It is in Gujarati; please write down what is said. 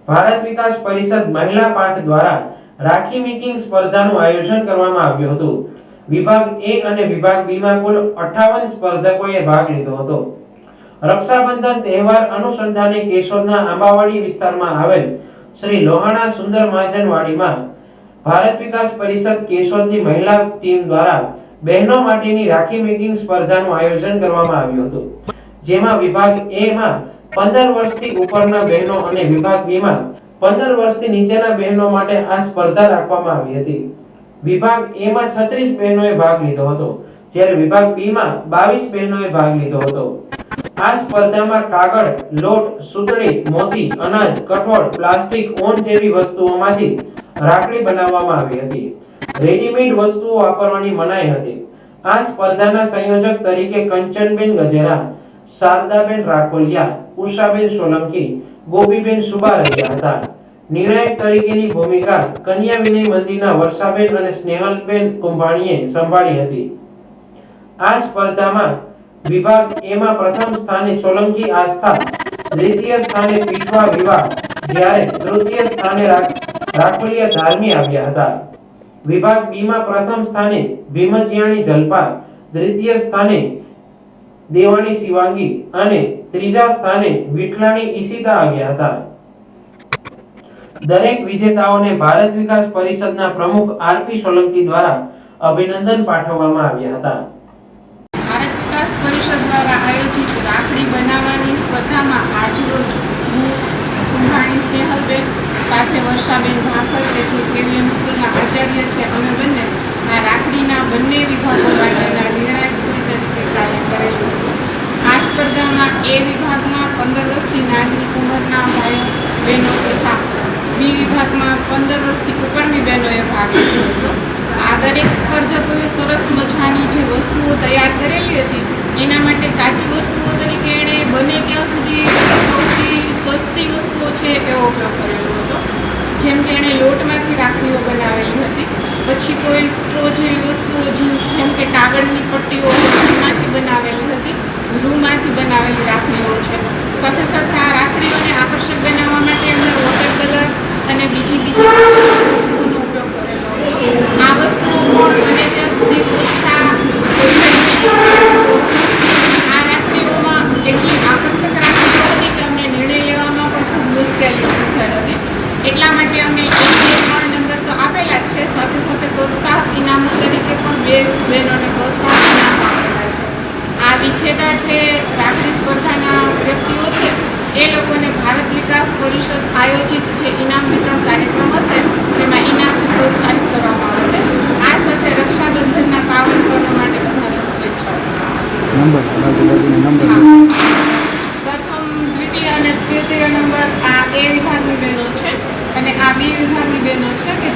ભારત વિકાસ પરિષદ મહિલા પાંખ દ્વારા રાખી મેકિંગ સ્પર્ધાનું આયોજન કરવામાં આવ્યું હતું। વિભાગ A અને વિભાગ B માં કુલ 58 સ્પર્ધકોએ ભાગ લીધો હતો। રક્ષાબંધન તહેવાર અનુસંધાને કેશોદના આંબાવાડી વિસ્તારમાં આવેલ શ્રી લોહાણા સુંદર મહાજનવાડીમાં ભારત વિકાસ પરિષદ કેશોદની મહિલા ટીમ દ્વારા બહેનો માટેની રાખી મેકિંગ સ્પર્ધાનું આયોજન કરવામાં આવ્યું હતું, જેમાં વિભાગ A માં 15 વર્ષથી ઉપરના બહેનો અને વિભાગ B માં 15 વર્ષથી નીચેના બહેનો માટે આ સ્પર્ધા રાખવામાં આવી હતી। વિભાગ A માં 36 બહેનોએ ભાગ લીધો હતો, જ્યારે વિભાગ B માં 22 બહેનોએ ભાગ લીધો હતો। આ સ્પર્ધામાં કાગળ, લોટ, સૂતળી, મોતી, અનાજ, કઠોળ, પ્લાસ્ટિક, ઓન જેવી વસ્તુઓમાંથી રાખડી બનાવવામાં આવી હતી। રેડીમેડ વસ્તુઓ વાપરવાની મનાઈ હતી। આ સ્પર્ધાના સંયોજક તરીકે કંચનબેન ગજેરા, શારદાબેન રાખોલિયા, ઉષાબેન સોલંકી, ગોપીબેન સુબા રહ્યા હતા। નિર્ણાયક તરીકેની ભૂમિકા કન્યા વિનય મંદિરના વર્ષાબેન અને સ્નેહલબેન કુંભાણીએ સંભાળી હતી। આ સ્પર્ધામાં વિભાગ A માં પ્રથમ સ્થાને સોલંકી આસ્થા, દ્વિતીય સ્થાને પીઠવા વિવાહ, જ્યારે તૃતીય સ્થાને રાખોલિયા ધાર્મી આવ્યા હતા। વિભાગ B માં પ્રથમ સ્થાને ભીમજીયાણી જલપા, દ્વિતીય સ્થાને દેવાણી શિવાંગી અને ત્રીજા સ્થાને વિઠલાણી ઈશિતા આવ્યા હતા। દરેક વિજેતાઓને ભારત વિકાસ પરિષદના પ્રમુખ આરપી સોલંકી દ્વારા અભિનંદન પાઠવવામાં આવ્યા હતા। ભારત વિકાસ પરિષદ દ્વારા આયોજિત રાખડી બનાવવાની સ્પર્ધામાં આજરોજ હું કુંભાણી સ્નેહલબેન સાથે વર્ષાબેન ભાખર કે જે કેવીએમ સ્કૂલના આચાર્ય છે, અમે બંને આ રાખડીના બંને વિભાગો માટેના નિર્ણાયક શ્રી તરીકે કાર્ય કરેલું હતું। આ સ્પર્ધામાં A વિભાગમાં 15 વર્ષથી નાની ઉંમરના ભાઈઓ બહેનો તથા B વિભાગમાં 15 વર્ષથી ઉપરની બહેનોએ ભાગ લીધો હતો। આ દરેક સ્પર્ધકોએ સરસ મજાની જે વસ્તુઓ તૈયાર કરેલી હતી એના માટે કાચી વસ્તુઓ તરીકે એણે બને ત્યાં સુધી સૌથી સસ્તી વસ્તુઓ છે એવો ઉપયોગ કરેલો હતો। જેમ કે એણે લોટમાંથી રાખડીઓ બનાવેલી હતી, પછી કોઈ સ્ટ્રો જેવી વસ્તુઓ જેમ કે કાગળની પટ્ટીઓ એમાંથી બનાવેલી હતી, રૂમાંથી બનાવેલી રાખડીઓ છે। સાથે સાથે આ રાખડીઓને આકર્ષક બનાવવા માટે એમણે વોટર કલર અને બીજી વસ્તુઓનો ઉપયોગ કરેલો હતો। આ વસ્તુઓ પણ બને ત્યાં સુધી ઓછા આ રાખડીઓમાં એટલી આકર્ષક રાખડીઓ હતી કે અમને નિર્ણય લેવામાં પણ ખૂબ મુશ્કેલી થઈ હતી। એટલા માટે અમે 1, 2, 3 નંબર તો આપેલા જ છે, સાથે સાથે પ્રોત્સાહક ઇનામો તરીકે પણ 2 બહેનોને પ્રોત્સાહક ઇનામો આપેલા છે। આ વિજેતા છે રાખડી સ્પર્ધાના વ્યક્તિઓ છે એ લોકોને ભારત વિકાસ પરિષદ આયોજિત જે ઇનામ વિતરણ કાર્યક્રમ હશે તેમાં ઇનામથી પ્રોત્સાહિત કરવામાં આવશે। આ સાથે રક્ષાબંધનના પાવન પર્વ માટે બધાને શુભેચ્છાઓ। પ્રથમ, દ્વિતીય અને તૃતીય નંબર આ A વિભાગની બહેનો છે અને આ B વિભાગની બહેનો છે કે